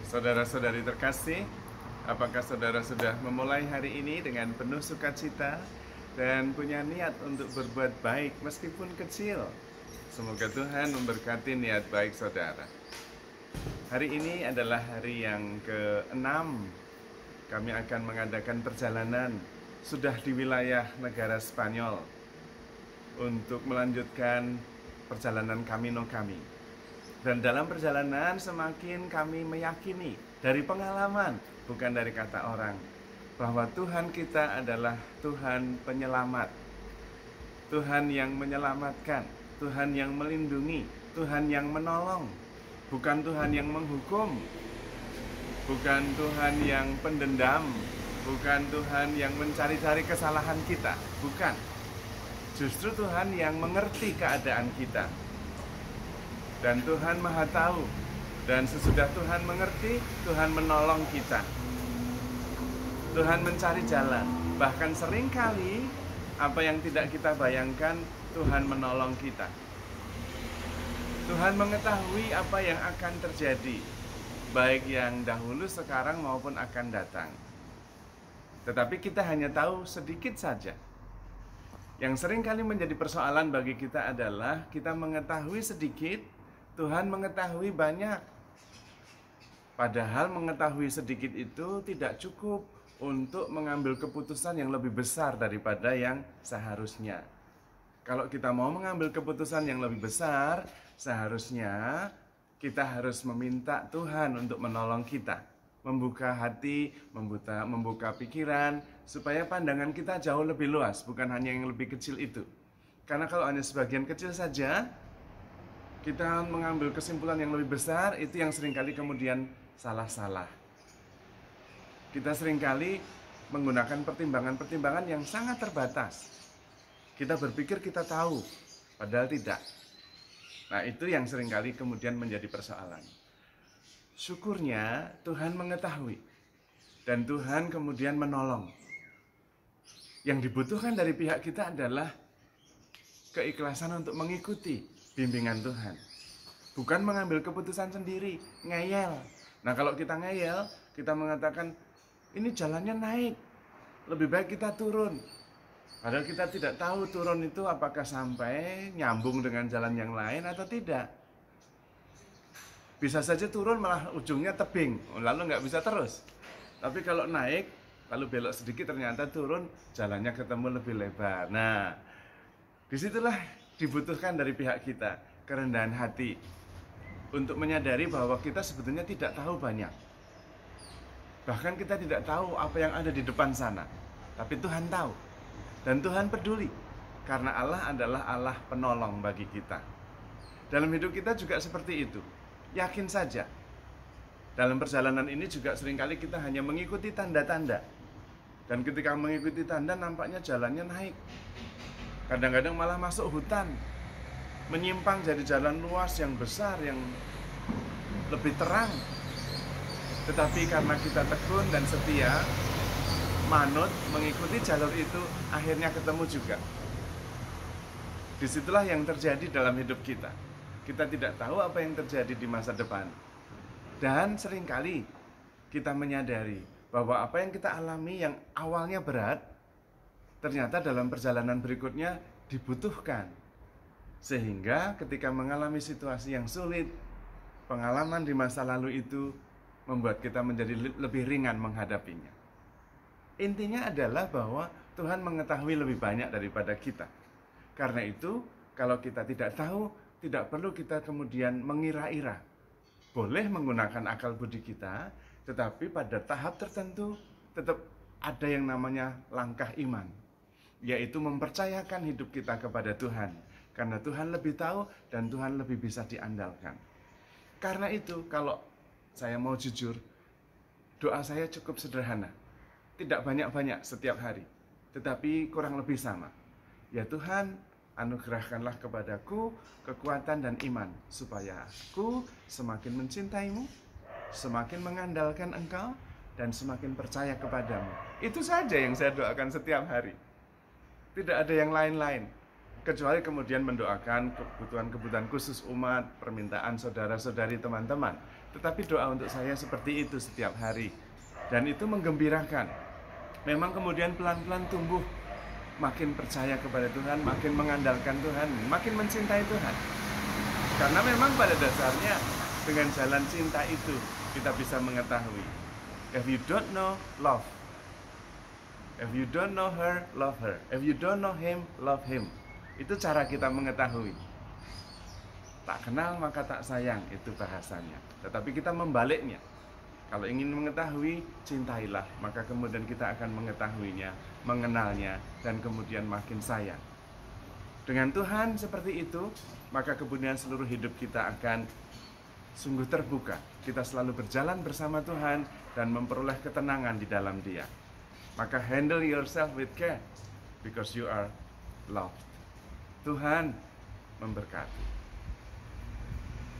Saudara-saudari terkasih, apakah saudara sudah memulai hari ini dengan penuh sukacita dan punya niat untuk berbuat baik meskipun kecil? Semoga Tuhan memberkati niat baik saudara. Hari ini adalah hari yang ke-6. Kami akan mengadakan perjalanan sudah di wilayah negara Spanyol untuk melanjutkan perjalanan Camino kami. Dan dalam perjalanan semakin kami meyakini dari pengalaman, bukan dari kata orang, bahwa Tuhan kita adalah Tuhan penyelamat, Tuhan yang menyelamatkan, Tuhan yang melindungi, Tuhan yang menolong, bukan Tuhan yang menghukum, bukan Tuhan yang pendendam, bukan Tuhan yang mencari-cari kesalahan kita, bukan. Justru Tuhan yang mengerti keadaan kita. Dan Tuhan Maha Tahu. Dan sesudah Tuhan mengerti, Tuhan menolong kita. Tuhan mencari jalan. Bahkan seringkali apa yang tidak kita bayangkan, Tuhan menolong kita. Tuhan mengetahui apa yang akan terjadi, baik yang dahulu, sekarang maupun akan datang. Tetapi kita hanya tahu sedikit saja. Yang seringkali menjadi persoalan bagi kita adalah kita mengetahui sedikit, Tuhan mengetahui banyak. Padahal mengetahui sedikit itu tidak cukup untuk mengambil keputusan yang lebih besar daripada yang seharusnya. Kalau kita mau mengambil keputusan yang lebih besar, seharusnya kita harus meminta Tuhan untuk menolong kita, membuka hati, membuka pikiran, supaya pandangan kita jauh lebih luas, bukan hanya yang lebih kecil itu. Karena kalau hanya sebagian kecil saja, kita mengambil kesimpulan yang lebih besar, itu yang seringkali kemudian salah-salah. Kita seringkali menggunakan pertimbangan-pertimbangan yang sangat terbatas. Kita berpikir kita tahu, padahal tidak. Nah, itu yang seringkali kemudian menjadi persoalan. Syukurnya Tuhan mengetahui, dan Tuhan kemudian menolong. Yang dibutuhkan dari pihak kita adalah keikhlasan untuk mengikuti bimbingan Tuhan. Bukan mengambil keputusan sendiri, ngeyel. Nah, kalau kita ngeyel, kita mengatakan, ini jalannya naik, lebih baik kita turun. Padahal kita tidak tahu turun itu apakah sampai nyambung dengan jalan yang lain atau tidak. Bisa saja turun malah ujungnya tebing, lalu nggak bisa terus. Tapi kalau naik, lalu belok sedikit ternyata turun, jalannya ketemu lebih lebar. Nah, disitulah dibutuhkan dari pihak kita kerendahan hati untuk menyadari bahwa kita sebetulnya tidak tahu banyak. Bahkan kita tidak tahu apa yang ada di depan sana. Tapi Tuhan tahu. Dan Tuhan peduli. Karena Allah adalah Allah penolong bagi kita. Dalam hidup kita juga seperti itu. Yakin saja. Dalam perjalanan ini juga seringkali kita hanya mengikuti tanda-tanda. Dan ketika mengikuti tanda nampaknya jalannya naik. Kadang-kadang malah masuk hutan, menyimpang jadi jalan luas yang besar, yang lebih terang. Tetapi karena kita tekun dan setia, manut mengikuti jalur itu, akhirnya ketemu juga. Disitulah yang terjadi dalam hidup kita. Kita tidak tahu apa yang terjadi di masa depan. Dan seringkali kita menyadari bahwa apa yang kita alami yang awalnya berat, ternyata dalam perjalanan berikutnya dibutuhkan. Sehingga ketika mengalami situasi yang sulit, pengalaman di masa lalu itu membuat kita menjadi lebih ringan menghadapinya. Intinya adalah bahwa Tuhan mengetahui lebih banyak daripada kita. Karena itu, kalau kita tidak tahu, tidak perlu kita kemudian mengira-ira. Boleh menggunakan akal budi kita, tetapi pada tahap tertentu tetap ada yang namanya langkah iman, yaitu mempercayakan hidup kita kepada Tuhan, karena Tuhan lebih tahu dan Tuhan lebih bisa diandalkan. Karena itu, kalau saya mau jujur, doa saya cukup sederhana, tidak banyak-banyak setiap hari, tetapi kurang lebih sama. Ya Tuhan, anugerahkanlah kepadaku kekuatan dan iman, supaya aku semakin mencintaimu, semakin mengandalkan Engkau, dan semakin percaya kepadamu. Itu saja yang saya doakan setiap hari. Tidak ada yang lain-lain. kecuali kemudian mendoakan kebutuhan-kebutuhan khusus umat, permintaan saudara-saudari teman-teman. Tetapi doa untuk saya seperti itu setiap hari. Dan itu menggembirakan. Memang kemudian pelan-pelan tumbuh, makin percaya kepada Tuhan, makin mengandalkan Tuhan, makin mencintai Tuhan. Karena memang pada dasarnya dengan jalan cinta itu kita bisa mengetahui. If you don't know, love. If you don't know her, love her. If you don't know him, love him. Itu cara kita mengetahui. Tak kenal maka tak sayang, itu bahasanya. Tetapi kita membaliknya. Kalau ingin mengetahui, cintailah. Maka kemudian kita akan mengetahuinya, mengenalnya, dan kemudian makin sayang. Dengan Tuhan seperti itu, maka kemudian seluruh hidup kita akan sungguh terbuka. Kita selalu berjalan bersama Tuhan dan memperoleh ketenangan di dalam Dia. Maka handle yourself with care, because you are loved. Tuhan memberkati.